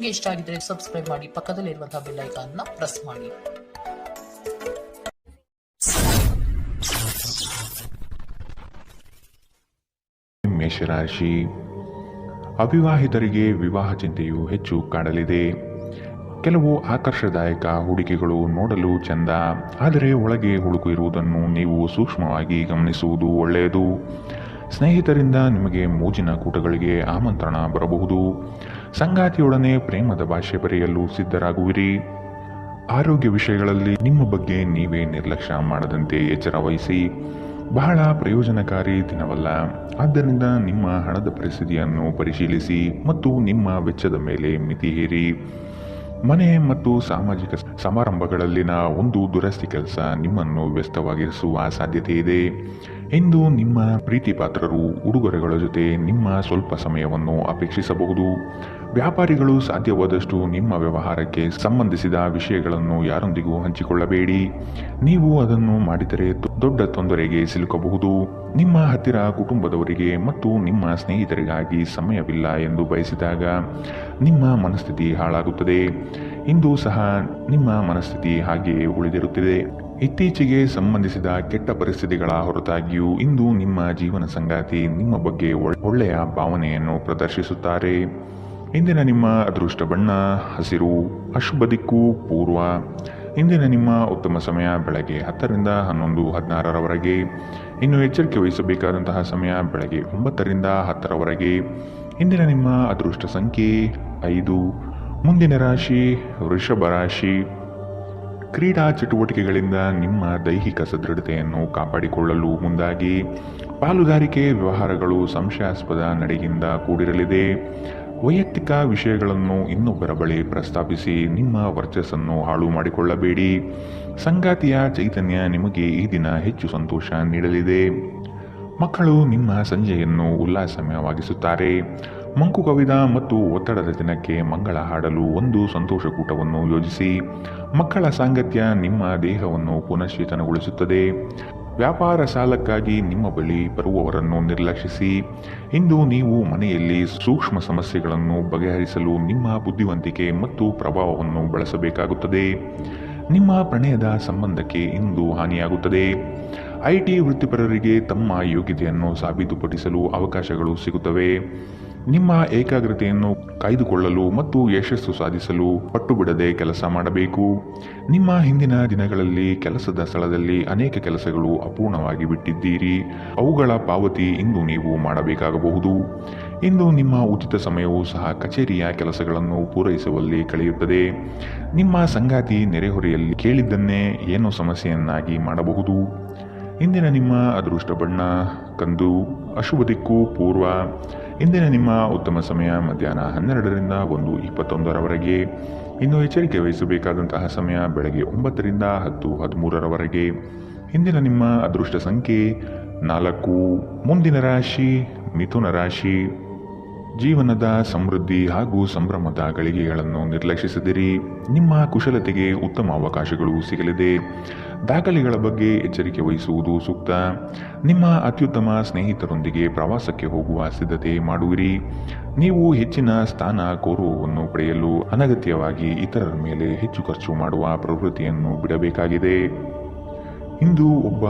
ನಿಮಗೆ ಇಷ್ಟ ಆಗಿದ್ರೆ ಸಬ್ಸ್ಕ್ರೈಬ್ ಮಾಡಿ, ಪಕ್ಕದಲ್ಲಿರುವಂತಹ ಬೆಲ್ ಐಕಾನ್ ನ ಪ್ರೆಸ್ ಮಾಡಿ. ಮೇಷರಾಶಿ. ಅವಿವಾಹಿತರಿಗೆ ವಿವಾಹ ಚಿಂತೆಯು ಹೆಚ್ಚು ಕಾಡಲಿದೆ. ಕೆಲವು ಆಕರ್ಷದಾಯಕ ಹೂಡಿಕೆಗಳು ನೋಡಲು ಚೆಂದ, ಆದರೆ ಒಳಗೆ ಹುಳುಕು ಇರುವುದನ್ನು ನೀವು ಸೂಕ್ಷ್ಮವಾಗಿ ಗಮನಿಸುವುದು ಒಳ್ಳೆಯದು. ಸ್ನೇಹಿತರಿಂದ ನಿಮಗೆ ಮೋಜಿನ ಕೂಟಗಳಿಗೆ ಆಮಂತ್ರಣ ಬರಬಹುದು. ಸಂಗಾತಿಯೊಡನೆ ಪ್ರೇಮದ ಭಾಷೆ ಬರೆಯಲು ಸಿದ್ಧರಾಗುವಿರಿ. ಆರೋಗ್ಯ ವಿಷಯಗಳಲ್ಲಿ ನಿಮ್ಮ ಬಗ್ಗೆ ನೀವೇ ನಿರ್ಲಕ್ಷ್ಯ ಮಾಡದಂತೆ ಎಚ್ಚರ ವಹಿಸಿ. ಬಹಳ ಪ್ರಯೋಜನಕಾರಿ ದಿನವಲ್ಲ, ಆದ್ದರಿಂದ ನಿಮ್ಮ ಹಣದ ಪರಿಸ್ಥಿತಿಯನ್ನು ಪರಿಶೀಲಿಸಿ ಮತ್ತು ನಿಮ್ಮ ವೆಚ್ಚದ ಮೇಲೆ ಮಿತಿ ಹೇರಿ. ಮನೆ ಮತ್ತು ಸಾಮಾಜಿಕ ಸಮಾರಂಭಗಳಲ್ಲಿನ ಒಂದು ದುರಸ್ತಿ ಕೆಲಸ ನಿಮ್ಮನ್ನು ವ್ಯಸ್ತವಾಗಿರಿಸುವ ಸಾಧ್ಯತೆ ಇದೆ. ಇಂದು ನಿಮ್ಮ ಪ್ರೀತಿ ಪಾತ್ರರು ಉಡುಗೊರೆಗಳ ಜೊತೆ ನಿಮ್ಮ ಸ್ವಲ್ಪ ಸಮಯವನ್ನು ಅಪೇಕ್ಷಿಸಬಹುದು. ವ್ಯಾಪಾರಿಗಳು ಸಾಧ್ಯವಾದಷ್ಟು ನಿಮ್ಮ ವ್ಯವಹಾರಕ್ಕೆ ಸಂಬಂಧಿಸಿದ ವಿಷಯಗಳನ್ನು ಯಾರೊಂದಿಗೂ ಹಂಚಿಕೊಳ್ಳಬೇಡಿ. ನೀವು ಅದನ್ನು ಮಾಡಿದರೆ ದೊಡ್ಡ ತೊಂದರೆಗೆ ಸಿಲುಕಬಹುದು. ನಿಮ್ಮ ಹತ್ತಿರ ಕುಟುಂಬದವರಿಗೆ ಮತ್ತು ನಿಮ್ಮ ಸ್ನೇಹಿತರಿಗಾಗಿ ಸಮಯವಿಲ್ಲ ಎಂದು ಬಯಸಿದಾಗ ನಿಮ್ಮ ಮನಸ್ಥಿತಿ ಹಾಳಾಗುತ್ತದೆ. ಇಂದು ಸಹ ನಿಮ್ಮ ಮನಸ್ಥಿತಿ ಹಾಗೆಯೇ ಉಳಿದಿರುತ್ತದೆ. ಇತ್ತೀಚೆಗೆ ಸಂಬಂಧಿಸಿದ ಕೆಟ್ಟ ಪರಿಸ್ಥಿತಿಗಳ ಹೊರತಾಗಿಯೂ ಇಂದು ನಿಮ್ಮ ಜೀವನ ಸಂಗಾತಿ ನಿಮ್ಮ ಬಗ್ಗೆ ಒಳ್ಳೆಯ ಭಾವನೆಯನ್ನು ಪ್ರದರ್ಶಿಸುತ್ತಾರೆ. ಇಂದಿನ ನಿಮ್ಮ ಅದೃಷ್ಟ ಬಣ್ಣ ಹಸಿರು, ಅಶುಭ ದಿಕ್ಕು ಪೂರ್ವ. ಇಂದಿನ ನಿಮ್ಮ ಉತ್ತಮ ಸಮಯ ಬೆಳಗ್ಗೆ 10ರಿಂದ 11:16ರವರೆಗೆ. ಇನ್ನು ಎಚ್ಚರಿಕೆ ವಹಿಸಬೇಕಾದಂತಹ ಸಮಯ ಬೆಳಗ್ಗೆ 9ರಿಂದ 10ರವರೆಗೆ. ಇಂದಿನ ನಿಮ್ಮ ಅದೃಷ್ಟ ಸಂಖ್ಯೆ 5. ಮುಂದಿನ ರಾಶಿ ವೃಷಭ ರಾಶಿ. ಕ್ರೀಡಾ ಚಟುವಟಿಕೆಗಳಿಂದ ನಿಮ್ಮ ದೈಹಿಕ ಸದೃಢತೆಯನ್ನು ಕಾಪಾಡಿಕೊಳ್ಳಲು ಮುಂದಾಗಿ. ಪಾಲುದಾರಿಕೆ ವ್ಯವಹಾರಗಳು ಸಂಶಯಾಸ್ಪದ ನಡೆಯಿಂದ ಕೂಡಿರಲಿದೆ. ವೈಯಕ್ತಿಕ ವಿಷಯಗಳನ್ನು ಇನ್ನೊಬ್ಬರ ಬಳಿ ಪ್ರಸ್ತಾಪಿಸಿ ನಿಮ್ಮ ವರ್ಚಸ್ಸನ್ನು ಹಾಳು ಮಾಡಿಕೊಳ್ಳಬೇಡಿ. ಸಂಗಾತಿಯ ಚೈತನ್ಯ ನಿಮಗೆ ಈ ದಿನ ಹೆಚ್ಚು ಸಂತೋಷ ನೀಡಲಿದೆ. ಮಕ್ಕಳು ನಿಮ್ಮ ಸಂಜೆಯನ್ನು ಉಲ್ಲಾಸಮಯವಾಗಿಸುತ್ತಾರೆ. ಮಂಕು ಕವಿದ ಮತ್ತು ಒತ್ತಡದ ದಿನಕ್ಕೆ ಮಂಗಳ ಹಾಡಲು ಒಂದು ಸಂತೋಷಕೂಟವನ್ನು ಯೋಜಿಸಿ. ಮಕ್ಕಳ ಸಾಂಗತ್ಯ ನಿಮ್ಮ ದೇಹವನ್ನು ಪುನಶ್ಚೇತನಗೊಳಿಸುತ್ತದೆ. ವ್ಯಾಪಾರ ಸಾಲಕ್ಕಾಗಿ ನಿಮ್ಮ ಬಳಿ ಬರುವವರನ್ನು ನಿರ್ಲಕ್ಷಿಸಿ. ಇಂದು ನೀವು ಮನೆಯಲ್ಲಿ ಸೂಕ್ಷ್ಮ ಸಮಸ್ಯೆಗಳನ್ನು ಬಗೆಹರಿಸಲು ನಿಮ್ಮ ಬುದ್ಧಿವಂತಿಕೆ ಮತ್ತು ಪ್ರಭಾವವನ್ನು ಬಳಸಬೇಕಾಗುತ್ತದೆ. ನಿಮ್ಮ ಪ್ರಣಯದ ಸಂಬಂಧಕ್ಕೆ ಇಂದು ಹಾನಿಯಾಗುತ್ತದೆ. ಐಟಿ ವೃತ್ತಿಪರರಿಗೆ ತಮ್ಮ ಯೋಗ್ಯತೆಯನ್ನು ಸಾಬೀತುಪಡಿಸಲು ಅವಕಾಶಗಳು ಸಿಗುತ್ತವೆ. ನಿಮ್ಮ ಏಕಾಗ್ರತೆಯನ್ನು ಕಾಯ್ದುಕೊಳ್ಳಲು ಮತ್ತು ಯಶಸ್ಸು ಸಾಧಿಸಲು ಪಟ್ಟು ಬಿಡದೆ ಕೆಲಸ ಮಾಡಬೇಕು. ನಿಮ್ಮ ಹಿಂದಿನ ದಿನಗಳಲ್ಲಿ ಕೆಲಸದ ಸ್ಥಳದಲ್ಲಿ ಅನೇಕ ಕೆಲಸಗಳು ಅಪೂರ್ಣವಾಗಿ ಬಿಟ್ಟಿದ್ದೀರಿ. ಅವುಗಳ ಪಾವತಿ ಇಂದು ನೀವು ಮಾಡಬೇಕಾಗಬಹುದು. ಇಂದು ನಿಮ್ಮ ಉಚಿತ ಸಮಯವೂ ಸಹ ಕಚೇರಿಯ ಕೆಲಸಗಳನ್ನು ಪೂರೈಸುವಲ್ಲಿ ಕಳೆಯುತ್ತದೆ. ನಿಮ್ಮ ಸಂಗಾತಿ ನೆರೆಹೊರೆಯಲ್ಲಿ ಕೇಳಿದ್ದನ್ನೇ ಏನೋ ಸಮಸ್ಯೆಯನ್ನಾಗಿ ಮಾಡಬಹುದು. ಇಂದಿನ ನಿಮ್ಮ ಅದೃಷ್ಟ ಬಣ್ಣ ಕಂದು, ಅಶುಭ ದಿಕ್ಕು ಪೂರ್ವ. ಇಂದಿನ ನಿಮ್ಮ ಉತ್ತಮ ಸಮಯ ಮಧ್ಯಾಹ್ನ 12ರಿಂದ 1:21ರವರೆಗೆ. ಇನ್ನು ಎಚ್ಚರಿಕೆ ವಹಿಸಬೇಕಾದಂತಹ ಸಮಯ ಬೆಳಗ್ಗೆ 9ರಿಂದ 10:13ರವರೆಗೆ. ಇಂದಿನ ನಿಮ್ಮ ಅದೃಷ್ಟ ಸಂಖ್ಯೆ 4. ಮುಂದಿನ ರಾಶಿ ಮಿಥುನ ರಾಶಿ. ಜೀವನದ ಸಮೃದ್ಧಿ ಹಾಗೂ ಸಂಭ್ರಮದ ಗಳಿಗೆಗಳನ್ನು ನಿರ್ಲಕ್ಷಿಸದಿರಿ. ನಿಮ್ಮ ಕುಶಲತೆಗೆ ಉತ್ತಮ ಅವಕಾಶಗಳು ಸಿಗಲಿದೆ. ದಾಖಲೆಗಳ ಬಗ್ಗೆ ಎಚ್ಚರಿಕೆ ವಹಿಸುವುದು ಸೂಕ್ತ. ನಿಮ್ಮ ಅತ್ಯುತ್ತಮ ಸ್ನೇಹಿತರೊಂದಿಗೆ ಪ್ರವಾಸಕ್ಕೆ ಹೋಗುವ ಸಿದ್ಧತೆ ಮಾಡುವಿರಿ. ನೀವು ಹೆಚ್ಚಿನ ಸ್ಥಾನ ಗೌರವವನ್ನು ಪಡೆಯಲು ಅನಗತ್ಯವಾಗಿ ಇತರರ ಮೇಲೆ ಹೆಚ್ಚು ಖರ್ಚು ಮಾಡುವ ಪ್ರವೃತ್ತಿಯನ್ನು ಬಿಡಬೇಕಾಗಿದೆ. ಇಂದು ಒಬ್ಬ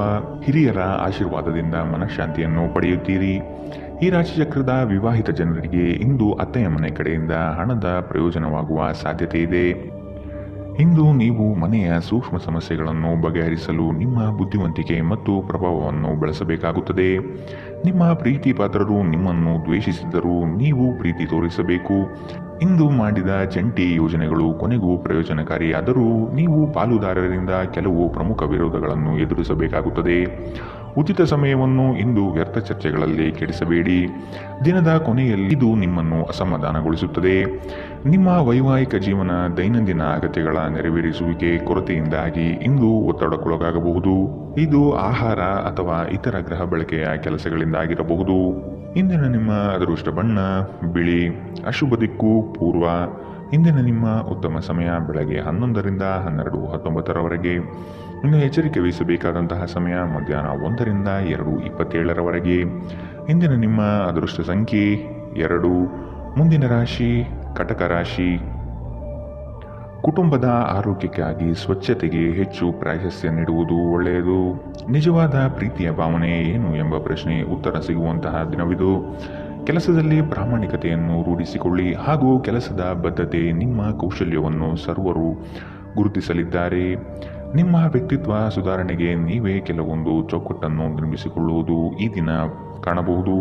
ಹಿರಿಯರ ಆಶೀರ್ವಾದದಿಂದ ಮನಃಶಾಂತಿಯನ್ನು ಪಡೆಯುತ್ತೀರಿ. ಈ ರಾಶಿಚಕ್ರದ ವಿವಾಹಿತ ಜನರಿಗೆ ಇಂದು ಅತ್ತೆಯ ಮನೆ ಕಡೆಯಿಂದ ಹಣದ ಪ್ರಯೋಜನವಾಗುವ ಸಾಧ್ಯತೆ ಇದೆ. ಇಂದು ನೀವು ಮನೆಯ ಸೂಕ್ಷ್ಮ ಸಮಸ್ಯೆಗಳನ್ನು ಬಗೆಹರಿಸಲು ನಿಮ್ಮ ಬುದ್ಧಿವಂತಿಕೆ ಮತ್ತು ಪ್ರಭಾವವನ್ನು ಬಳಸಬೇಕಾಗುತ್ತದೆ. ನಿಮ್ಮ ಪ್ರೀತಿ ಪಾತ್ರರು ನಿಮ್ಮನ್ನು ದ್ವೇಷಿಸಿದರೂ ನೀವು ಪ್ರೀತಿ ತೋರಿಸಬೇಕು. ಇಂದು ಮಾಡಿದ ಜಂಟಿ ಯೋಜನೆಗಳು ಕೊನೆಗೂ ಪ್ರಯೋಜನಕಾರಿಯಾದರೂ ನೀವು ಪಾಲುದಾರರಿಂದ ಕೆಲವು ಪ್ರಮುಖ ವಿರೋಧಗಳನ್ನು ಎದುರಿಸಬೇಕಾಗುತ್ತದೆ. ಉಚಿತ ಸಮಯವನ್ನು ಇಂದು ವ್ಯರ್ಥ ಚರ್ಚೆಗಳಲ್ಲಿ ಕೆಡಿಸಬೇಡಿ. ದಿನದ ಕೊನೆಯಲ್ಲಿ ಇದು ನಿಮ್ಮನ್ನು ಅಸಮಾಧಾನಗೊಳಿಸುತ್ತದೆ. ನಿಮ್ಮ ವೈವಾಹಿಕ ಜೀವನ ದೈನಂದಿನ ಅಗತ್ಯಗಳ ನೆರವೇರಿಸುವಿಕೆ ಕೊರತೆಯಿಂದಾಗಿ ಇಂದು ಒತ್ತಡಕ್ಕೊಳಗಾಗಬಹುದು. ಇದು ಆಹಾರ ಅಥವಾ ಇತರ ಗೃಹ ಬಳಕೆಯ ಕೆಲಸಗಳಿಂದಾಗಿರಬಹುದು. ಇಂದಿನ ನಿಮ್ಮ ಅದೃಷ್ಟ ಬಣ್ಣ ಬಿಳಿ, ಅಶುಭ ದಿಕ್ಕು ಪೂರ್ವ. ಇಂದಿನ ನಿಮ್ಮ ಉತ್ತಮ ಸಮಯ ಬೆಳಗ್ಗೆ 11ರಿಂದ 12:19ರವರೆಗೆ. ಇನ್ನು ಎಚ್ಚರಿಕೆ ವಹಿಸಬೇಕಾದಂತಹ ಸಮಯ ಮಧ್ಯಾಹ್ನ 1ರಿಂದ 2:27ರವರೆಗೆ. ಇಂದಿನ ನಿಮ್ಮ ಅದೃಷ್ಟ ಸಂಖ್ಯೆ 2. ಮುಂದಿನ ರಾಶಿ ಕಟಕ ರಾಶಿ. ಕುಟುಂಬದ ಆರೋಗ್ಯಕ್ಕಾಗಿ ಸ್ವಚ್ಛತೆಗೆ ಹೆಚ್ಚು ಪ್ರಾಶಸ್ತ್ಯ ನೀಡುವುದು ಒಳ್ಳೆಯದು. ನಿಜವಾದ ಪ್ರೀತಿಯ ಭಾವನೆ ಏನು ಎಂಬ ಪ್ರಶ್ನೆ ಉತ್ತರ ಸಿಗುವಂತಹ ದಿನವಿದು. ಕೆಲಸದಲ್ಲಿ ಪ್ರಾಮಾಣಿಕತೆಯನ್ನು ರೂಢಿಸಿಕೊಳ್ಳಿ ಹಾಗೂ ಕೆಲಸದ ಬದ್ಧತೆ ನಿಮ್ಮ ಕೌಶಲ್ಯವನ್ನು ಸರ್ವರು ಗುರುತಿಸಲಿದ್ದಾರೆ. ನಿಮ್ಮ ವ್ಯಕ್ತಿತ್ವ ಸುಧಾರಣೆಗೆ ನೀವೇ ಕೆಲವೊಂದು ಚೌಕಟ್ಟನ್ನು ನಿರ್ಮಿಸಿಕೊಳ್ಳುವುದು ಈ ದಿನ ಕಾಣಬಹುದು.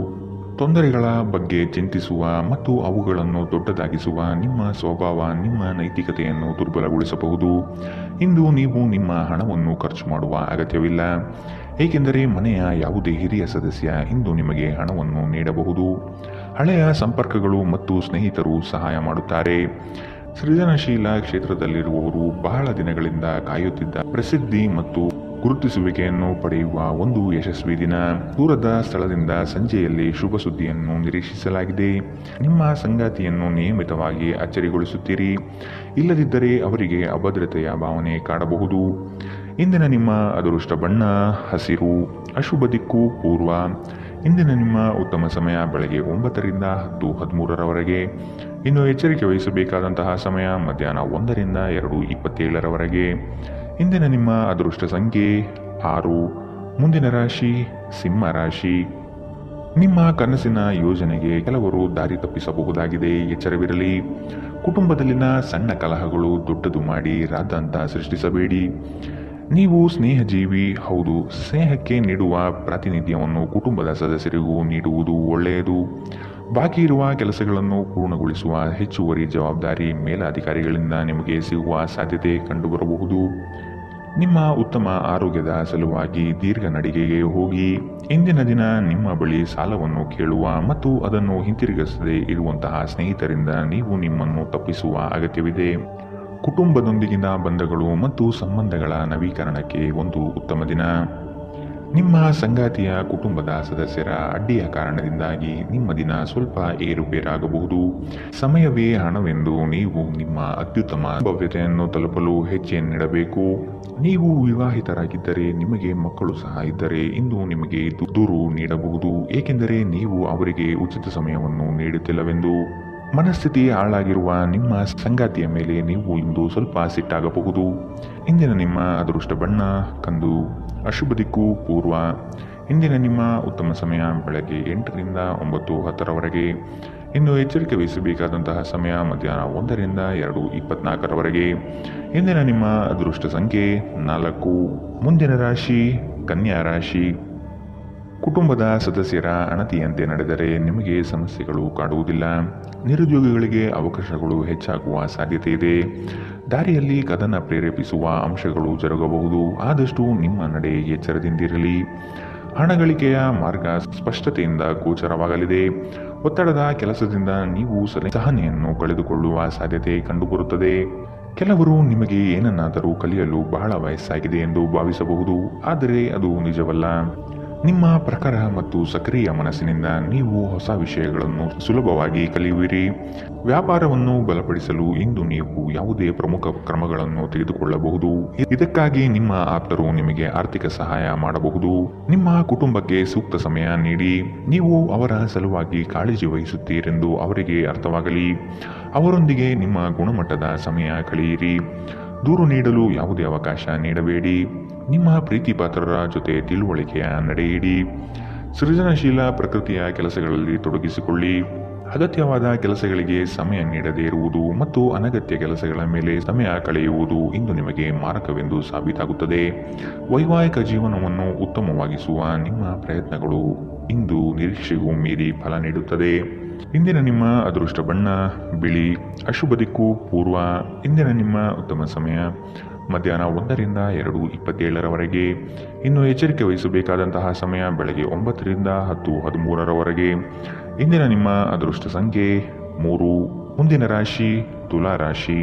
ತೊಂದರೆಗಳ ಬಗ್ಗೆ ಚಿಂತಿಸುವ ಮತ್ತು ಅವುಗಳನ್ನು ದೊಡ್ಡದಾಗಿಸುವ ನಿಮ್ಮ ಸ್ವಭಾವ ನಿಮ್ಮ ನೈತಿಕತೆಯನ್ನು ದುರ್ಬಲಗೊಳಿಸಬಹುದು. ಇಂದು ನೀವು ನಿಮ್ಮ ಹಣವನ್ನು ಖರ್ಚು ಮಾಡುವ ಅಗತ್ಯವಿಲ್ಲ, ಏಕೆಂದರೆ ಮನೆಯ ಯಾವುದೇ ಹಿರಿಯ ಸದಸ್ಯ ಇಂದು ನಿಮಗೆ ಹಣವನ್ನು ನೀಡಬಹುದು. ಹಳೆಯ ಸಂಪರ್ಕಗಳು ಮತ್ತು ಸ್ನೇಹಿತರು ಸಹಾಯ ಮಾಡುತ್ತಾರೆ. ಸೃಜನಶೀಲ ಕ್ಷೇತ್ರದಲ್ಲಿರುವವರು ಬಹಳ ದಿನಗಳಿಂದ ಕಾಯುತ್ತಿದ್ದ ಪ್ರಸಿದ್ಧಿ ಮತ್ತು ಗುರುತಿಸುವಿಕೆಯನ್ನು ಪಡೆಯುವ ಒಂದು ಯಶಸ್ವಿ ದಿನ. ದೂರದ ಸ್ಥಳದಿಂದ ಸಂಜೆಯಲ್ಲಿ ಶುಭ ಸುದ್ದಿಯನ್ನು ನಿರೀಕ್ಷಿಸಲಾಗಿದೆ. ನಿಮ್ಮ ಸಂಗಾತಿಯನ್ನು ನಿಯಮಿತವಾಗಿ ಅಚ್ಚರಿಗೊಳಿಸುತ್ತೀರಿ, ಇಲ್ಲದಿದ್ದರೆ ಅವರಿಗೆ ಅಭದ್ರತೆಯ ಭಾವನೆ ಕಾಡಬಹುದು. ಇಂದಿನ ನಿಮ್ಮ ಅದೃಷ್ಟ ಬಣ್ಣ ಹಸಿರು, ಅಶುಭ ದಿಕ್ಕು ಪೂರ್ವ. ಇಂದಿನ ನಿಮ್ಮ ಉತ್ತಮ ಸಮಯ ಬೆಳಗ್ಗೆ 9ರಿಂದ 10:13ರವರೆಗೆ. ಇನ್ನು ಎಚ್ಚರಿಕೆ ವಹಿಸಬೇಕಾದಂತಹ ಸಮಯ ಮಧ್ಯಾಹ್ನ 1ರಿಂದ 2:27ರವರೆಗೆ. ಇಂದಿನ ನಿಮ್ಮ ಅದೃಷ್ಟ ಸಂಖ್ಯೆ 6. ಮುಂದಿನ ರಾಶಿ ಸಿಂಹ ರಾಶಿ. ನಿಮ್ಮ ಕನಸಿನ ಯೋಜನೆಗೆ ಕೆಲವರು ದಾರಿ ತಪ್ಪಿಸಬಹುದಾಗಿದೆ, ಎಚ್ಚರವಿರಲಿ. ಕುಟುಂಬದಲ್ಲಿನ ಸಣ್ಣ ಕಲಹಗಳು ದೊಡ್ಡದು ಮಾಡಿ ರಾದ್ಧಾಂತ ಸೃಷ್ಟಿಸಬೇಡಿ. ನೀವು ಸ್ನೇಹಜೀವಿ ಹೌದು, ಸ್ನೇಹಕ್ಕೆ ನೀಡುವ ಪ್ರಾತಿನಿಧ್ಯವನ್ನು ಕುಟುಂಬದ ಸದಸ್ಯರಿಗೂ ನೀಡುವುದು ಒಳ್ಳೆಯದು. ಬಾಕಿ ಇರುವ ಕೆಲಸಗಳನ್ನು ಪೂರ್ಣಗೊಳಿಸುವ ಹೆಚ್ಚುವರಿ ಜವಾಬ್ದಾರಿ ಮೇಲಾಧಿಕಾರಿಗಳಿಂದ ನಿಮಗೆ ಸಿಗುವ ಸಾಧ್ಯತೆ ಕಂಡುಬರಬಹುದು. ನಿಮ್ಮ ಉತ್ತಮ ಆರೋಗ್ಯದ ಸಲುವಾಗಿ ದೀರ್ಘ ನಡಿಗೆಗೆ ಹೋಗಿ. ಇಂದಿನ ದಿನ ನಿಮ್ಮ ಬಳಿ ಸಾಲವನ್ನು ಕೇಳುವ ಮತ್ತು ಅದನ್ನು ಹಿಂತಿರುಗಿಸದೆ ಇರುವಂತಹ ಸ್ನೇಹಿತರಿಂದ ನೀವು ನಿಮ್ಮನ್ನು ತಪ್ಪಿಸುವ ಅಗತ್ಯವಿದೆ. ಕುಟುಂಬದೊಂದಿಗಿನ ಬಂಧಗಳು ಮತ್ತು ಸಂಬಂಧಗಳ ನವೀಕರಣಕ್ಕೆ ಒಂದು ಉತ್ತಮ ದಿನ. ನಿಮ್ಮ ಸಂಗಾತಿಯ ಕುಟುಂಬದ ಸದಸ್ಯರ ಅಡ್ಡಿಯ ಕಾರಣದಿಂದಾಗಿ ನಿಮ್ಮ ದಿನ ಸ್ವಲ್ಪ ಏರುಪೇರಾಗಬಹುದು. ಸಮಯವೇ ಹಣವೆಂದು ನೀವು ನಿಮ್ಮ ಅತ್ಯುತ್ತಮ ಭವ್ಯತೆಯನ್ನು ತಲುಪಲು ಹೆಜ್ಜೆಯನ್ನಿಡಬೇಕು. ನೀವು ವಿವಾಹಿತರಾಗಿದ್ದರೆ ನಿಮಗೆ ಮಕ್ಕಳು ಸಹ ಇದ್ದರೆ ಇಂದು ನಿಮಗೆ ದೂರು ನೀಡಬಹುದು, ಏಕೆಂದರೆ ನೀವು ಅವರಿಗೆ ಉಚಿತ ಸಮಯವನ್ನು ನೀಡುತ್ತಿಲ್ಲವೆಂದು. ಮನಸ್ಥಿತಿ ಹಾಳಾಗಿರುವ ನಿಮ್ಮ ಸಂಗಾತಿಯ ಮೇಲೆ ನೀವು ಇಂದು ಸ್ವಲ್ಪ ಸಿಟ್ಟಾಗಬಹುದು. ಇಂದಿನ ನಿಮ್ಮ ಅದೃಷ್ಟ ಬಣ್ಣ ಕಂದು, ಅಶುಭ ದಿಕ್ಕು ಪೂರ್ವ. ಇಂದಿನ ನಿಮ್ಮ ಉತ್ತಮ ಸಮಯ ಬೆಳಗ್ಗೆ 8ರಿಂದ 9:10ರವರೆಗೆ. ಇನ್ನು ಎಚ್ಚರಿಕೆ ವಹಿಸಬೇಕಾದಂತಹ ಸಮಯ ಮಧ್ಯಾಹ್ನ 1ರಿಂದ 2:24ರವರೆಗೆ. ಇಂದಿನ ನಿಮ್ಮ ಅದೃಷ್ಟ ಸಂಖ್ಯೆ 4. ಮುಂದಿನ ರಾಶಿ ಕನ್ಯಾ ರಾಶಿ. ಕುಟುಂಬದ ಸದಸ್ಯರ ಅಣತಿಯಂತೆ ನಡೆದರೆ ನಿಮಗೆ ಸಮಸ್ಯೆಗಳು ಕಾಡುವುದಿಲ್ಲ. ನಿರುದ್ಯೋಗಿಗಳಿಗೆ ಅವಕಾಶಗಳು ಹೆಚ್ಚಾಗುವ ಸಾಧ್ಯತೆ ಇದೆ. ದಾರಿಯಲ್ಲಿ ಕದನ ಪ್ರೇರೇಪಿಸುವ ಅಂಶಗಳು ಜರುಗಬಹುದು, ಆದಷ್ಟು ನಿಮ್ಮ ನಡೆ ಎಚ್ಚರದಿಂದಿರಲಿ. ಹಣಗಳಿಕೆಯ ಮಾರ್ಗ ಸ್ಪಷ್ಟತೆಯಿಂದ ಗೋಚರವಾಗಲಿದೆ. ಒತ್ತಡದ ಕೆಲಸದಿಂದ ನೀವು ಸಹನೆಯನ್ನು ಕಳೆದುಕೊಳ್ಳುವ ಸಾಧ್ಯತೆ ಕಂಡುಬರುತ್ತದೆ. ಕೆಲವರು ನಿಮಗೆ ಏನನ್ನಾದರೂ ಕಲಿಯಲು ಬಹಳ ವಯಸ್ಸಾಗಿದೆ ಎಂದು ಭಾವಿಸಬಹುದು, ಆದರೆ ಅದು ನಿಜವಲ್ಲ. ನಿಮ್ಮ ಪ್ರಖರ ಮತ್ತು ಸಕ್ರಿಯ ಮನಸ್ಸಿನಿಂದ ನೀವು ಹೊಸ ವಿಷಯಗಳನ್ನು ಸುಲಭವಾಗಿ ಕಲಿಯುವಿರಿ. ವ್ಯಾಪಾರವನ್ನು ಬಲಪಡಿಸಲು ಇಂದು ನೀವು ಯಾವುದೇ ಪ್ರಮುಖ ಕ್ರಮಗಳನ್ನು ತೆಗೆದುಕೊಳ್ಳಬಹುದು. ಇದಕ್ಕಾಗಿ ನಿಮ್ಮ ಆಪ್ತರು ನಿಮಗೆ ಆರ್ಥಿಕ ಸಹಾಯ ಮಾಡಬಹುದು. ನಿಮ್ಮ ಕುಟುಂಬಕ್ಕೆ ಸೂಕ್ತ ಸಮಯ ನೀಡಿ. ನೀವು ಅವರ ಸಲುವಾಗಿ ಕಾಳಜಿ ವಹಿಸುತ್ತೀರೆಂದು ಅವರಿಗೆ ಅರ್ಥವಾಗಲಿ. ಅವರೊಂದಿಗೆ ನಿಮ್ಮ ಗುಣಮಟ್ಟದ ಸಮಯ ಕಳೆಯಿರಿ. ದೂರು ನೀಡಲು ಯಾವುದೇ ಅವಕಾಶ ನೀಡಬೇಡಿ. ನಿಮ್ಮ ಪ್ರೀತಿ ಪಾತ್ರರ ಜೊತೆ ತಿಳುವಳಿಕೆಯ ನಡೆಯಿರಿ. ಸೃಜನಶೀಲ ಪ್ರಕೃತಿಯ ಕೆಲಸಗಳಲ್ಲಿ ತೊಡಗಿಸಿಕೊಳ್ಳಿ. ಅಗತ್ಯವಾದ ಕೆಲಸಗಳಿಗೆ ಸಮಯ ನೀಡದೇ ಇರುವುದು ಮತ್ತು ಅನಗತ್ಯ ಕೆಲಸಗಳ ಮೇಲೆ ಸಮಯ ಕಳೆಯುವುದು ಇಂದು ನಿಮಗೆ ಮಾರಕವೆಂದು ಸಾಬೀತಾಗುತ್ತದೆ. ವೈವಾಹಿಕ ಜೀವನವನ್ನು ಉತ್ತಮವಾಗಿಸುವ ನಿಮ್ಮ ಪ್ರಯತ್ನಗಳು ಇಂದು ನಿರೀಕ್ಷೆಗೂ ಮೀರಿ ಫಲ ನೀಡುತ್ತದೆ. ಇಂದಿನ ನಿಮ್ಮ ಅದೃಷ್ಟ ಬಣ್ಣ ಬಿಳಿ, ಅಶುಭ ದಿಕ್ಕು ಪೂರ್ವ. ಇಂದಿನ ನಿಮ್ಮ ಉತ್ತಮ ಸಮಯ ಮಧ್ಯಾಹ್ನ 1ರಿಂದ 2:27ರವರೆಗೆ. ಇನ್ನು ಎಚ್ಚರಿಕೆ ವಹಿಸಬೇಕಾದಂತಹ ಸಮಯ ಬೆಳಗ್ಗೆ 9ರಿಂದ 10:13ರವರೆಗೆ. ಇಂದಿನ ನಿಮ್ಮ ಅದೃಷ್ಟ ಸಂಖ್ಯೆ 3. ಮುಂದಿನ ರಾಶಿ ತುಲಾ ರಾಶಿ.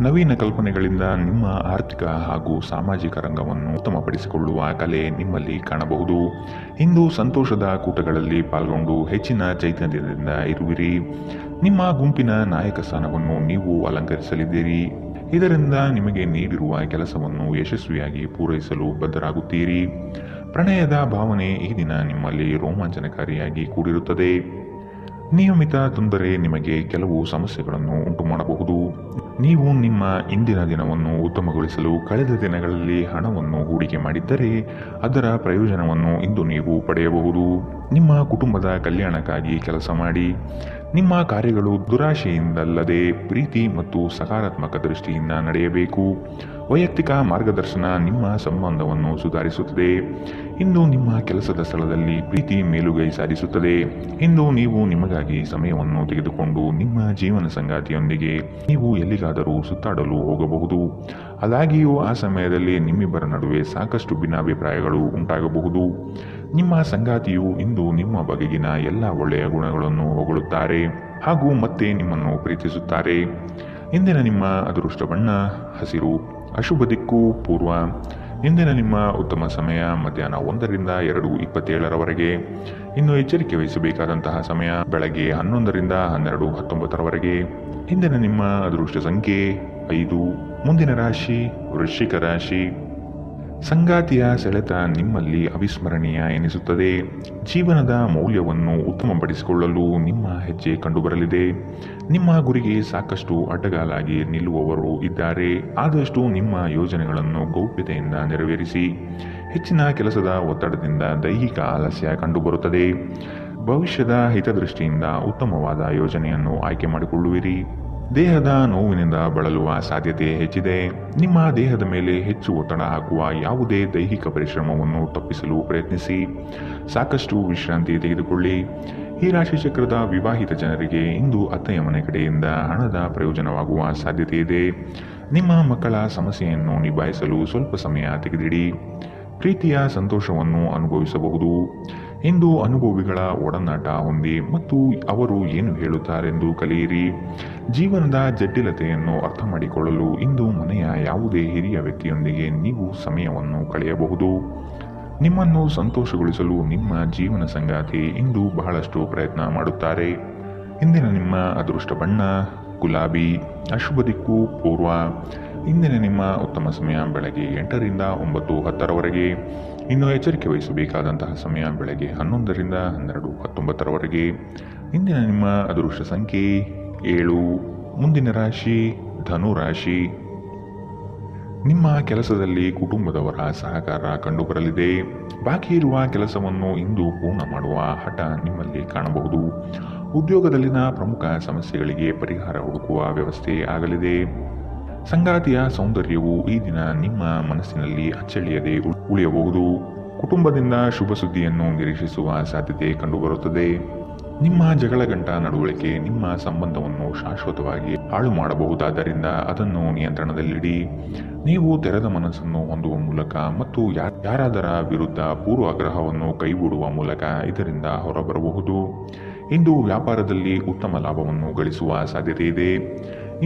ನವೀನ ಕಲ್ಪನೆಗಳಿಂದ ನಿಮ್ಮ ಆರ್ಥಿಕ ಹಾಗೂ ಸಾಮಾಜಿಕ ರಂಗವನ್ನು ಉತ್ತಮಪಡಿಸಿಕೊಳ್ಳುವ ಕಲೆ ನಿಮ್ಮಲ್ಲಿ ಕಾಣಬಹುದು. ಇಂದು ಸಂತೋಷದ ಕೂಟಗಳಲ್ಲಿ ಪಾಲ್ಗೊಂಡು ಹೆಚ್ಚಿನ ಚೈತನ್ಯದಿಂದ ಇರುವಿರಿ. ನಿಮ್ಮ ಗುಂಪಿನ ನಾಯಕ ಸ್ಥಾನವನ್ನು ನೀವು ಅಲಂಕರಿಸಲಿದ್ದೀರಿ. ಇದರಿಂದ ನಿಮಗೆ ನೀಡಿರುವ ಕೆಲಸವನ್ನು ಯಶಸ್ವಿಯಾಗಿ ಪೂರೈಸಲು ಬದ್ಧರಾಗುತ್ತೀರಿ. ಪ್ರಣಯದ ಭಾವನೆ ಈ ದಿನ ನಿಮ್ಮಲ್ಲಿ ರೋಮಾಂಚನಕಾರಿಯಾಗಿ ಕೂಡಿರುತ್ತದೆ. ನಿಯಮಿತ ತೊಂದರೆ ನಿಮಗೆ ಕೆಲವು ಸಮಸ್ಯೆಗಳನ್ನು ಉಂಟು ಮಾಡಬಹುದು. ನೀವು ನಿಮ್ಮ ಇಂದಿನ ದಿನವನ್ನು ಉತ್ತಮಗೊಳಿಸಲು ಕಳೆದ ದಿನಗಳಲ್ಲಿ ಹಣವನ್ನು ಹೂಡಿಕೆ ಮಾಡಿದ್ದರೆ ಅದರ ಪ್ರಯೋಜನವನ್ನು ಇಂದು ನೀವು ಪಡೆಯಬಹುದು. ನಿಮ್ಮ ಕುಟುಂಬದ ಕಲ್ಯಾಣಕ್ಕಾಗಿ ಕೆಲಸ ಮಾಡಿ. ನಿಮ್ಮ ಕಾರ್ಯಗಳು ದುರಾಶೆಯಿಂದಲ್ಲದೆ ಪ್ರೀತಿ ಮತ್ತು ಸಕಾರಾತ್ಮಕ ದೃಷ್ಟಿಯಿಂದ ನಡೆಯಬೇಕು. ವೈಯಕ್ತಿಕ ಮಾರ್ಗದರ್ಶನ ನಿಮ್ಮ ಸಂಬಂಧವನ್ನು ಸುಧಾರಿಸುತ್ತದೆ. ಇಂದು ನಿಮ್ಮ ಕೆಲಸದ ಸ್ಥಳದಲ್ಲಿ ಪ್ರೀತಿ ಮೇಲುಗೈ ಸಾಧಿಸುತ್ತದೆ. ಇಂದು ನೀವು ನಿಮಗಾಗಿ ಸಮಯವನ್ನು ತೆಗೆದುಕೊಂಡು ನಿಮ್ಮ ಜೀವನ ಸಂಗಾತಿಯೊಂದಿಗೆ ನೀವು ಎಲ್ಲಿಗಾದರೂ ಸುತ್ತಾಡಲು ಹೋಗಬಹುದು. ಆದಾಗ್ಯೂ ಆ ಸಮಯದಲ್ಲಿ ನಿಮ್ಮಿಬ್ಬರ ನಡುವೆ ಸಾಕಷ್ಟು ಭಿನ್ನಾಭಿಪ್ರಾಯಗಳು ಉಂಟಾಗಬಹುದು. ನಿಮ್ಮ ಸಂಗಾತಿಯು ಇಂದು ನಿಮ್ಮ ಬಗೆಗಿನ ಎಲ್ಲ ಒಳ್ಳೆಯ ಗುಣಗಳನ್ನು ಹೊಗಳುತ್ತಾರೆ ಹಾಗೂ ಮತ್ತೆ ನಿಮ್ಮನ್ನು ಪ್ರೀತಿಸುತ್ತಾರೆ. ಇಂದಿನ ನಿಮ್ಮ ಅದೃಷ್ಟ ಬಣ್ಣ ಹಸಿರು. ಅಶುಭ ದಿಕ್ಕು ಪೂರ್ವ. ಇಂದಿನ ನಿಮ್ಮ ಉತ್ತಮ ಸಮಯ ಮಧ್ಯಾಹ್ನ 1ರಿಂದ 2:27 ಇನ್ನು ಎಚ್ಚರಿಕೆ ವಹಿಸಬೇಕಾದಂತಹ ಸಮಯ ಬೆಳಗ್ಗೆ 11ರಿಂದ 12:19 ಇಂದಿನ ನಿಮ್ಮ ಅದೃಷ್ಟ ಸಂಖ್ಯೆ 5. ಮುಂದಿನ ರಾಶಿ ವೃಶ್ಚಿಕ ರಾಶಿ. ಸಂಗಾತಿಯ ಸೆಳೆತ ನಿಮ್ಮಲ್ಲಿ ಅವಿಸ್ಮರಣೀಯ ಎನಿಸುತ್ತದೆ. ಜೀವನದ ಮೌಲ್ಯವನ್ನು ಉತ್ತಮಪಡಿಸಿಕೊಳ್ಳಲು ನಿಮ್ಮ ಹೆಜ್ಜೆ ಕಂಡುಬರಲಿದೆ. ನಿಮ್ಮ ಗುರಿಗೆ ಸಾಕಷ್ಟು ಅಡ್ಡಗಾಲಾಗಿ ನಿಲ್ಲುವವರು ಇದ್ದಾರೆ. ಆದಷ್ಟು ನಿಮ್ಮ ಯೋಜನೆಗಳನ್ನು ಗೌಪ್ಯತೆಯಿಂದ ನೆರವೇರಿಸಿ. ಹೆಚ್ಚಿನ ಕೆಲಸದ ಒತ್ತಡದಿಂದ ದೈಹಿಕ ಆಲಸ್ಯ ಕಂಡುಬರುತ್ತದೆ. ಭವಿಷ್ಯದ ಹಿತದೃಷ್ಟಿಯಿಂದ ಉತ್ತಮವಾದ ಯೋಜನೆಯನ್ನು ಆಯ್ಕೆ ಮಾಡಿಕೊಳ್ಳುವಿರಿ. ದೇಹದ ನೋವಿನಿಂದ ಬಳಲುವ ಸಾಧ್ಯತೆ ಹೆಚ್ಚಿದೆ. ನಿಮ್ಮ ದೇಹದ ಮೇಲೆ ಹೆಚ್ಚು ಒತ್ತಡ ಹಾಕುವ ಯಾವುದೇ ದೈಹಿಕ ಪರಿಶ್ರಮವನ್ನು ತಪ್ಪಿಸಲು ಪ್ರಯತ್ನಿಸಿ. ಸಾಕಷ್ಟು ವಿಶ್ರಾಂತಿ ತೆಗೆದುಕೊಳ್ಳಿ. ಈ ರಾಶಿಚಕ್ರದ ವಿವಾಹಿತ ಜನರಿಗೆ ಇಂದು ಅತ್ತೆಯ ಮನೆ ಕಡೆಯಿಂದ ಹಣದ ಪ್ರಯೋಜನವಾಗುವ ಸಾಧ್ಯತೆ ಇದೆ. ನಿಮ್ಮ ಮಕ್ಕಳ ಸಮಸ್ಯೆಯನ್ನು ನಿಭಾಯಿಸಲು ಸ್ವಲ್ಪ ಸಮಯ ತೆಗೆದಿಡಿ. ಪ್ರೀತಿಯ ಸಂತೋಷವನ್ನು ಅನುಭವಿಸಬಹುದು. ಇಂದು ಅನುಭವಿಗಳ ಒಡನಾಟ ಹೊಂದಿ ಮತ್ತು ಅವರು ಏನು ಹೇಳುತ್ತಾರೆಂದು ಕಲಿಯಿರಿ. ಜೀವನದ ಜಟಿಲತೆಯನ್ನು ಅರ್ಥ ಮಾಡಿಕೊಳ್ಳಲು ಇಂದು ಮನೆಯ ಯಾವುದೇ ಹಿರಿಯ ವ್ಯಕ್ತಿಯೊಂದಿಗೆ ನೀವು ಸಮಯವನ್ನು ಕಳೆಯಬಹುದು. ನಿಮ್ಮನ್ನು ಸಂತೋಷಗೊಳಿಸಲು ನಿಮ್ಮ ಜೀವನ ಸಂಗಾತಿ ಇಂದು ಬಹಳಷ್ಟು ಪ್ರಯತ್ನ ಮಾಡುತ್ತಾರೆ. ಇಂದಿನ ನಿಮ್ಮ ಅದೃಷ್ಟ ಬಣ್ಣ ಗುಲಾಬಿ. ಅಶುಭ ದಿಕ್ಕು ಪೂರ್ವ. ಇಂದಿನ ನಿಮ್ಮ ಉತ್ತಮ ಸಮಯ ಬೆಳಗ್ಗೆ 8ರಿಂದ 9:10 ಇನ್ನು ಎಚ್ಚರಿಕೆ ವಹಿಸಬೇಕಾದಂತಹ ಸಮಯ ಬೆಳಗ್ಗೆ 11ರಿಂದ 12:19 ಇಂದಿನ ನಿಮ್ಮ ಅದೃಷ್ಟ ಸಂಖ್ಯೆ 7. ಮುಂದಿನ ರಾಶಿ ಧನು ರಾಶಿ. ನಿಮ್ಮ ಕೆಲಸದಲ್ಲಿ ಕುಟುಂಬದವರ ಸಹಕಾರ ಕಂಡುಬರಲಿದೆ. ಬಾಕಿ ಇರುವ ಕೆಲಸವನ್ನು ಇಂದು ಪೂರ್ಣ ಮಾಡುವ ಹಠ ನಿಮ್ಮಲ್ಲಿ ಕಾಣಬಹುದು. ಉದ್ಯೋಗದಲ್ಲಿನ ಪ್ರಮುಖ ಸಮಸ್ಯೆಗಳಿಗೆ ಪರಿಹಾರ ಹುಡುಕುವ ವ್ಯವಸ್ಥೆ ಆಗಲಿದೆ. ಸಂಗಾತಿಯ ಸೌಂದರ್ಯವು ಈ ದಿನ ನಿಮ್ಮ ಮನಸ್ಸಿನಲ್ಲಿ ಅಚ್ಚಳಿಯದೆ ಉಳಿಯಬಹುದು. ಕುಟುಂಬದಿಂದ ಶುಭ ಸುದ್ದಿಯನ್ನು ನಿರೀಕ್ಷಿಸುವ ಸಾಧ್ಯತೆ ಕಂಡುಬರುತ್ತದೆ. ನಿಮ್ಮ ಜಗಳಗಂಟ ನಡವಳಿಕೆ ನಿಮ್ಮ ಸಂಬಂಧವನ್ನು ಶಾಶ್ವತವಾಗಿ ಹಾಳು ಮಾಡಬಹುದಾದ್ದರಿಂದ ಅದನ್ನು ನಿಯಂತ್ರಣದಲ್ಲಿಡಿ. ನೀವು ತೆರೆದ ಮನಸ್ಸನ್ನು ಹೊಂದುವ ಮೂಲಕ ಮತ್ತು ಯಾರಾದರ ವಿರುದ್ಧ ಪೂರ್ವಾಗ್ರಹವನ್ನು ಕೈಬಿಡುವ ಮೂಲಕ ಇದರಿಂದ ಹೊರಬರಬಹುದು. ಇಂದು ವ್ಯಾಪಾರದಲ್ಲಿ ಉತ್ತಮ ಲಾಭವನ್ನು ಗಳಿಸುವ ಸಾಧ್ಯತೆ ಇದೆ.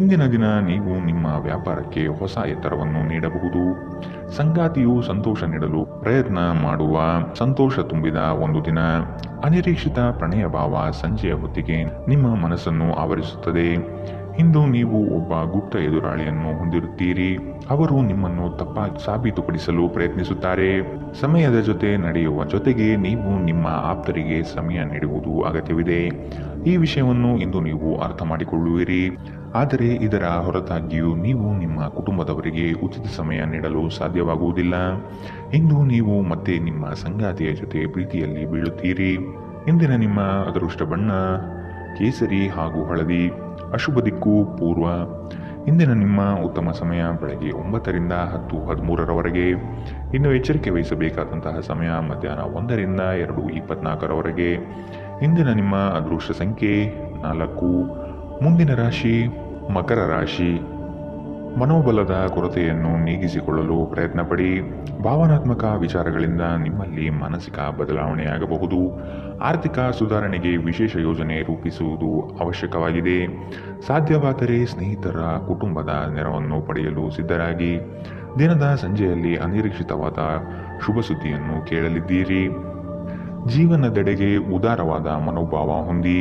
ಇಂದಿನ ದಿನ ನೀವು ನಿಮ್ಮ ವ್ಯಾಪಾರಕ್ಕೆ ಹೊಸ ಎತ್ತರವನ್ನು ನೀಡಬಹುದು. ಸಂಗಾತಿಯು ಸಂತೋಷ ನೀಡಲು ಪ್ರಯತ್ನ ಮಾಡುವ ಸಂತೋಷ ತುಂಬಿದ ಒಂದು ದಿನ. ಅನಿರೀಕ್ಷಿತ ಪ್ರಣಯ ಭಾವ ಸಂಜೆಯ ಹೊತ್ತಿಗೆ ನಿಮ್ಮ ಮನಸ್ಸನ್ನು ಆವರಿಸುತ್ತದೆ. ಇಂದು ನೀವು ಒಬ್ಬ ಗುಪ್ತ ಎದುರಾಳಿಯನ್ನು ಹೊಂದಿರುತ್ತೀರಿ. ಅವರು ನಿಮ್ಮನ್ನು ತಪ್ಪಾಗಿ ಸಾಬೀತುಪಡಿಸಲು ಪ್ರಯತ್ನಿಸುತ್ತಾರೆ. ಸಮಯದ ಜೊತೆ ನಡೆಯುವ ಜೊತೆಗೆ ನೀವು ನಿಮ್ಮ ಆಪ್ತರಿಗೆ ಸಮಯ ನೀಡುವುದು ಅಗತ್ಯವಿದೆ. ಈ ವಿಷಯವನ್ನು ಇಂದು ನೀವು ಅರ್ಥ ಮಾಡಿಕೊಳ್ಳುವಿರಿ. ಆದರೆ ಇದರ ಹೊರತಾಗಿಯೂ ನೀವು ನಿಮ್ಮ ಕುಟುಂಬದವರಿಗೆ ಉಚಿತ ಸಮಯ ನೀಡಲು ಸಾಧ್ಯವಾಗುವುದಿಲ್ಲ. ಇಂದು ನೀವು ಮತ್ತೆ ನಿಮ್ಮ ಸಂಗಾತಿಯ ಜೊತೆ ಪ್ರೀತಿಯಲ್ಲಿ ಬೀಳುತ್ತೀರಿ. ಇಂದಿನ ನಿಮ್ಮ ಅದೃಷ್ಟ ಬಣ್ಣ ಕೇಸರಿ ಹಾಗೂ ಹಳದಿ. ಅಶುಭ ದಿಕ್ಕು ಪೂರ್ವ. ಇಂದಿನ ನಿಮ್ಮ ಉತ್ತಮ ಸಮಯ ಬೆಳಗ್ಗೆ 9ರಿಂದ 10:13 ಇನ್ನು ಎಚ್ಚರಿಕೆ ವಹಿಸಬೇಕಾದಂತಹ ಸಮಯ ಮಧ್ಯಾಹ್ನ 1ರಿಂದ 2:24 ಇಂದಿನ ನಿಮ್ಮ ಅದೃಷ್ಟ ಸಂಖ್ಯೆ 4. ಮುಂದಿನ ರಾಶಿ ಮಕರ ರಾಶಿ. ಮನೋಬಲದ ಕೊರತೆಯನ್ನು ನೀಗಿಸಿಕೊಳ್ಳಲು ಪ್ರಯತ್ನಪಡಿ. ಭಾವನಾತ್ಮಕ ವಿಚಾರಗಳಿಂದ ನಿಮ್ಮಲ್ಲಿ ಮಾನಸಿಕ ಬದಲಾವಣೆಯಾಗಬಹುದು. ಆರ್ಥಿಕ ಸುಧಾರಣೆಗೆ ವಿಶೇಷ ಯೋಜನೆ ರೂಪಿಸುವುದು ಅವಶ್ಯಕವಾಗಿದೆ. ಸಾಧ್ಯವಾದರೆ ಸ್ನೇಹಿತರ ಕುಟುಂಬದ ನೆರವನ್ನು ಪಡೆಯಲು ಸಿದ್ಧರಾಗಿ. ದಿನದ ಸಂಜೆಯಲ್ಲಿ ಅನಿರೀಕ್ಷಿತವಾದ ಶುಭ ಸುದ್ದಿಯನ್ನು ಕೇಳಲಿದ್ದೀರಿ. ಜೀವನದೆಡೆಗೆ ಉದಾರವಾದ ಮನೋಭಾವ ಹೊಂದಿ.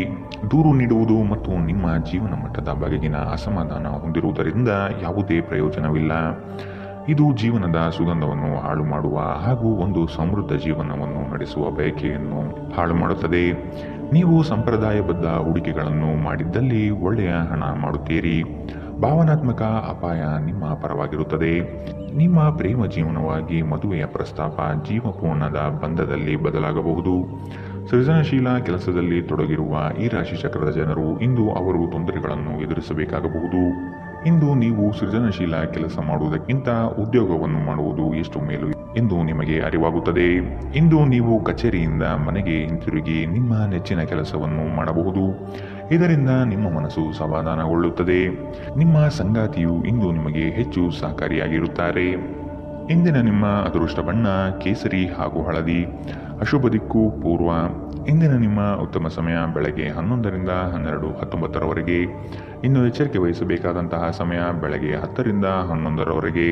ದೂರು ನೀಡುವುದು ಮತ್ತು ನಿಮ್ಮ ಜೀವನ ಮಟ್ಟದ ಬಗೆಗಿನ ಅಸಮಾಧಾನ ಹೊಂದಿರುವುದರಿಂದ ಯಾವುದೇ ಪ್ರಯೋಜನವಿಲ್ಲ. ಇದು ಜೀವನದ ಸುಗಂಧವನ್ನು ಹಾಳು ಮಾಡುವ ಹಾಗೂ ಒಂದು ಸಮೃದ್ಧ ಜೀವನವನ್ನು ನಡೆಸುವ ಬಯಕೆಯನ್ನು ಹಾಳು ಮಾಡುತ್ತದೆ. ನೀವು ಸಂಪ್ರದಾಯಬದ್ಧ ಹೂಡಿಕೆಗಳನ್ನು ಮಾಡಿದ್ದಲ್ಲಿ ಒಳ್ಳೆಯ ಹಣ ಮಾಡುತ್ತೀರಿ. ಭಾವನಾತ್ಮಕ ಅಪಾಯ ನಿಮ್ಮ ಪರವಾಗಿರುತ್ತದೆ. ನಿಮ್ಮ ಪ್ರೇಮ ಜೀವನವಾಗಿ ಮದುವೆಯ ಪ್ರಸ್ತಾಪ ಜೀವಪೂರ್ಣದ ಬಂಧದಲ್ಲಿ ಬದಲಾಗಬಹುದು. ಸೃಜನಶೀಲ ಕೆಲಸದಲ್ಲಿ ತೊಡಗಿರುವ ಈ ರಾಶಿ ಚಕ್ರದ ಜನರು ಇಂದು ಅವರು ತೊಂದರೆಗಳನ್ನು ಎದುರಿಸಬೇಕಾಗಬಹುದು. ಇಂದು ನೀವು ಸೃಜನಶೀಲ ಕೆಲಸ ಮಾಡುವುದಕ್ಕಿಂತ ಉದ್ಯೋಗವನ್ನು ಮಾಡುವುದು ಎಷ್ಟು ಮೇಲು ಎಂದು ನಿಮಗೆ ಅರಿವಾಗುತ್ತದೆ. ಇಂದು ನೀವು ಕಚೇರಿಯಿಂದ ಮನೆಗೆ ಹಿಂತಿರುಗಿ ನಿಮ್ಮ ನೆಚ್ಚಿನ ಕೆಲಸವನ್ನು ಮಾಡಬಹುದು. ಇದರಿಂದ ನಿಮ್ಮ ಮನಸ್ಸು ಸಮಾಧಾನಗೊಳ್ಳುತ್ತದೆ. ನಿಮ್ಮ ಸಂಗಾತಿಯು ಇಂದು ನಿಮಗೆ ಹೆಚ್ಚು ಸಹಕಾರಿಯಾಗಿರುತ್ತಾರೆ. ಇಂದಿನ ನಿಮ್ಮ ಅದೃಷ್ಟ ಬಣ್ಣ ಕೇಸರಿ ಹಾಗೂ ಹಳದಿ. ಅಶುಭ ದಿಕ್ಕು ಪೂರ್ವ. ಇಂದಿನ ನಿಮ್ಮ ಉತ್ತಮ ಸಮಯ ಬೆಳಗ್ಗೆ 11ರಿಂದ 12:19ರವರೆಗೆ. ಇನ್ನು ಎಚ್ಚರಿಕೆ ವಹಿಸಬೇಕಾದಂತಹ ಸಮಯ ಬೆಳಗ್ಗೆ 10ರಿಂದ 11ರವರೆಗೆ.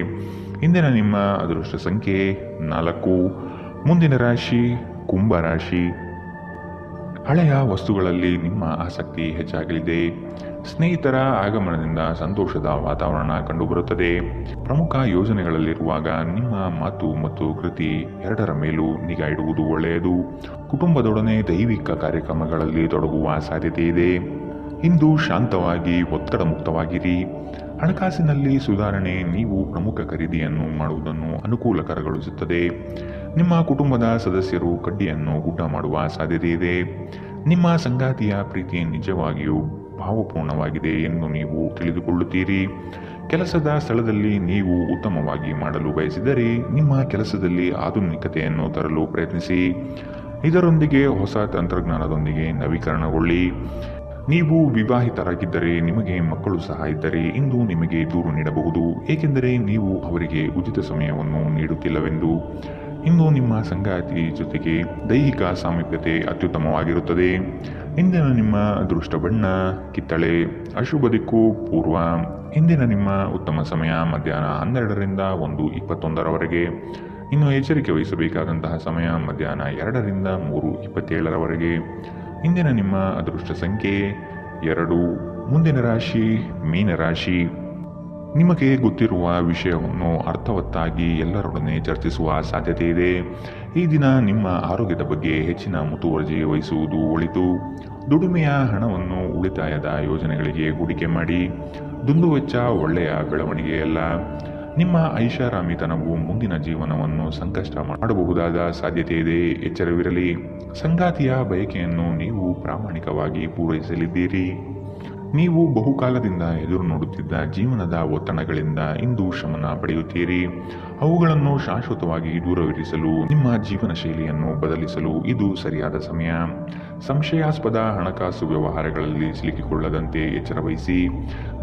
ಇಂದಿನ ನಿಮ್ಮ ಅದೃಷ್ಟ ಸಂಖ್ಯೆ 4. ಮುಂದಿನ ರಾಶಿ ಕುಂಭ ರಾಶಿ. ಹಳೆಯ ವಸ್ತುಗಳಲ್ಲಿ ನಿಮ್ಮ ಆಸಕ್ತಿ ಹೆಚ್ಚಾಗಲಿದೆ. ಸ್ನೇಹಿತರ ಆಗಮನದಿಂದ ಸಂತೋಷದ ವಾತಾವರಣ ಕಂಡುಬರುತ್ತದೆ. ಪ್ರಮುಖ ಯೋಜನೆಗಳಲ್ಲಿರುವಾಗ ನಿಮ್ಮ ಮಾತು ಮತ್ತು ಕೃತಿ ಎರಡರ ಮೇಲೂ ನಿಗಾ ಇಡುವುದು ಒಳ್ಳೆಯದು. ಕುಟುಂಬದೊಡನೆ ದೈವಿಕ ಕಾರ್ಯಕ್ರಮಗಳಲ್ಲಿ ತೊಡಗುವ ಸಾಧ್ಯತೆ ಇದೆ. ಇಂದು ಶಾಂತವಾಗಿ ಒತ್ತಡ ಮುಕ್ತವಾಗಿರಿ. ಹಣಕಾಸಿನಲ್ಲಿ ಸುಧಾರಣೆ. ನೀವು ಪ್ರಮುಖ ಖರೀದಿಯನ್ನು ಮಾಡುವುದನ್ನು ಅನುಕೂಲಕರಗೊಳಿಸುತ್ತದೆ. ನಿಮ್ಮ ಕುಟುಂಬದ ಸದಸ್ಯರು ಕಡ್ಡಿಯನ್ನು ಗುಡ್ಡ ಮಾಡುವ ಸಾಧ್ಯತೆ ಇದೆ. ನಿಮ್ಮ ಸಂಗಾತಿಯ ಪ್ರೀತಿ ನಿಜವಾಗಿಯೂ ಭಾವಪೂರ್ಣವಾಗಿದೆ ಎಂದು ನೀವು ತಿಳಿದುಕೊಳ್ಳುತ್ತೀರಿ. ಕೆಲಸದ ಸ್ಥಳದಲ್ಲಿ ನೀವು ಉತ್ತಮವಾಗಿ ಮಾಡಲು ಬಯಸಿದರೆ ನಿಮ್ಮ ಕೆಲಸದಲ್ಲಿ ಆಧುನಿಕತೆಯನ್ನು ತರಲು ಪ್ರಯತ್ನಿಸಿ. ಇದರೊಂದಿಗೆ ಹೊಸ ತಂತ್ರಜ್ಞಾನದೊಂದಿಗೆ ನವೀಕರಣಗೊಳ್ಳಿ. ನೀವು ವಿವಾಹಿತರಾಗಿದ್ದರೆ ನಿಮಗೆ ಮಕ್ಕಳು ಸಹ ಇದ್ದರೆ ಇಂದು ನಿಮಗೆ ದೂರು ನೀಡಬಹುದು, ಏಕೆಂದರೆ ನೀವು ಅವರಿಗೆ ಉಚಿತ ಸಮಯವನ್ನು ನೀಡುತ್ತಿಲ್ಲವೆಂದು. ಇಂದು ನಿಮ್ಮ ಸಂಗಾತಿ ಜೊತೆಗೆ ದೈಹಿಕ ಸಾಮೀಪ್ಯತೆ ಅತ್ಯುತ್ತಮವಾಗಿರುತ್ತದೆ. ಇಂದಿನ ನಿಮ್ಮ ಅದೃಷ್ಟ ಬಣ್ಣ ಕಿತ್ತಳೆ. ಅಶುಭ ದಿಕ್ಕು ಪೂರ್ವ. ಇಂದಿನ ನಿಮ್ಮ ಉತ್ತಮ ಸಮಯ ಮಧ್ಯಾಹ್ನ 12ರಿಂದ 1:21ರವರೆಗೆ. ಇನ್ನು ಎಚ್ಚರಿಕೆ ವಹಿಸಬೇಕಾದಂತಹ ಸಮಯ ಮಧ್ಯಾಹ್ನ 2ರಿಂದ 3:27ರವರೆಗೆ. ಇಂದಿನ ನಿಮ್ಮ ಅದೃಷ್ಟ ಸಂಖ್ಯೆ 2. ಮುಂದಿನ ರಾಶಿ ಮೀನರಾಶಿ. ನಿಮಗೆ ಗೊತ್ತಿರುವ ವಿಷಯವನ್ನು ಅರ್ಥವತ್ತಾಗಿ ಎಲ್ಲರೊಡನೆ ಚರ್ಚಿಸುವ ಸಾಧ್ಯತೆ ಇದೆ. ಈ ದಿನ ನಿಮ್ಮ ಆರೋಗ್ಯದ ಬಗ್ಗೆ ಹೆಚ್ಚಿನ ಮುತುವರ್ಜಿ ವಹಿಸುವುದು ಒಳಿತು. ದುಡಿಮೆಯ ಹಣವನ್ನು ಉಳಿತಾಯದ ಯೋಜನೆಗಳಿಗೆ ಹೂಡಿಕೆ ಮಾಡಿ. ದುಂದುವೆಚ್ಚ ಒಳ್ಳೆಯ ಬೆಳವಣಿಗೆಯಲ್ಲ. ನಿಮ್ಮ ಐಷಾರಾಮಿತನವು ಮುಂದಿನ ಜೀವನವನ್ನು ಸಂಕಷ್ಟ ಮಾಡಬಹುದಾದ ಸಾಧ್ಯತೆ ಇದೆ. ಎಚ್ಚರವಿರಲಿ. ಸಂಗಾತಿಯ ಬಯಕೆಯನ್ನು ನೀವು ಪ್ರಾಮಾಣಿಕವಾಗಿ ಪೂರೈಸಲಿದ್ದೀರಿ. ನೀವು ಬಹುಕಾಲದಿಂದ ಎದುರು ನೋಡುತ್ತಿದ್ದ ಜೀವನದ ಒತ್ತಡಗಳಿಂದ ಇಂದು ಶಮನ ಪಡೆಯುತ್ತೀರಿ. ಅವುಗಳನ್ನು ಶಾಶ್ವತವಾಗಿ ದೂರವಿರಿಸಲು ನಿಮ್ಮ ಜೀವನ ಶೈಲಿಯನ್ನು ಬದಲಿಸಲು ಇದು ಸರಿಯಾದ ಸಮಯ. ಸಂಶಯಾಸ್ಪದ ಹಣಕಾಸು ವ್ಯವಹಾರಗಳಲ್ಲಿ ಸಿಲುಕಿಕೊಳ್ಳದಂತೆ ಎಚ್ಚರವಹಿಸಿ.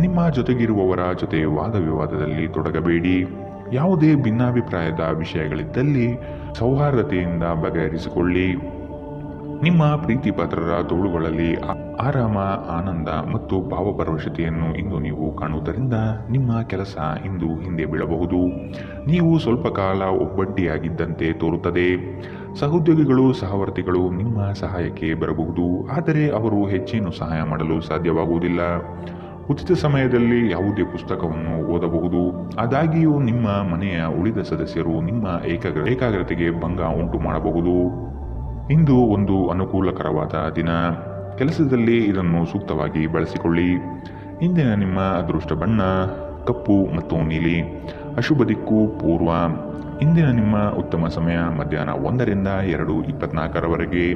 ನಿಮ್ಮ ಜೊತೆಗಿರುವವರ ಜೊತೆ ವಾದ ವಿವಾದದಲ್ಲಿ ತೊಡಗಬೇಡಿ. ಯಾವುದೇ ಭಿನ್ನಾಭಿಪ್ರಾಯದ ವಿಷಯಗಳಿದ್ದಲ್ಲಿ ಸೌಹಾರ್ದತೆಯಿಂದ ಬಗೆಹರಿಸಿಕೊಳ್ಳಿ. ನಿಮ್ಮ ಪ್ರೀತಿ ಪಾತ್ರರ ತೋಳುಗಳಲ್ಲಿ ಆರಾಮ, ಆನಂದ ಮತ್ತು ಭಾವಪರವಶತೆಯನ್ನು ಇಂದು ನೀವು ಕಾಣುವುದರಿಂದ ನಿಮ್ಮ ಕೆಲಸ ಇಂದು ಹಿಂದೆ ಬೀಳಬಹುದು. ನೀವು ಸ್ವಲ್ಪ ಕಾಲ ಒಬ್ಬಂಟಿಯಾಗಿದ್ದಂತೆ ತೋರುತ್ತದೆ. ಸಹೋದ್ಯೋಗಿಗಳು, ಸಹವರ್ತಿಗಳು ನಿಮ್ಮ ಸಹಾಯಕ್ಕೆ ಬರಬಹುದು, ಆದರೆ ಅವರು ಹೆಚ್ಚೇನು ಸಹಾಯ ಮಾಡಲು ಸಾಧ್ಯವಾಗುವುದಿಲ್ಲ. ಉಚಿತ ಸಮಯದಲ್ಲಿ ಯಾವುದೇ ಪುಸ್ತಕವನ್ನು ಓದಬಹುದು. ಆದಾಗ್ಯೂ ನಿಮ್ಮ ಮನೆಯ ಉಳಿದ ಸದಸ್ಯರು ನಿಮ್ಮ ಏಕಾಗ್ರತೆಗೆ ಭಂಗ ಉಂಟು ಮಾಡಬಹುದು. ಇಂದು ಒಂದು ಅನುಕೂಲಕರವಾದ ದಿನ. ಕೆಲಸದಲ್ಲಿ ಇದನ್ನು ಸೂಕ್ತವಾಗಿ ಬಳಸಿಕೊಳ್ಳಿ. ಇಂದಿನ ನಿಮ್ಮ ಅದೃಷ್ಟ ಬಣ್ಣ ಕಪ್ಪು ಮತ್ತು ನೀಲಿ. ಅಶುಭ ದಿಕ್ಕು ಪೂರ್ವ. ಇಂದಿನ ನಿಮ್ಮ ಉತ್ತಮ ಸಮಯ ಮಧ್ಯಾಹ್ನ 1ರಿಂದ 2:24ರವರೆಗೆ.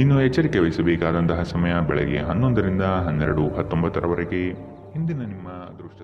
ಇನ್ನು ಎಚ್ಚರಿಕೆ ವಹಿಸಬೇಕಾದಂತಹ ಸಮಯ ಬೆಳಗ್ಗೆ 11ರಿಂದ 12:19ರವರೆಗೆ. ಇಂದಿನ ನಿಮ್ಮ ಅದೃಷ್ಟ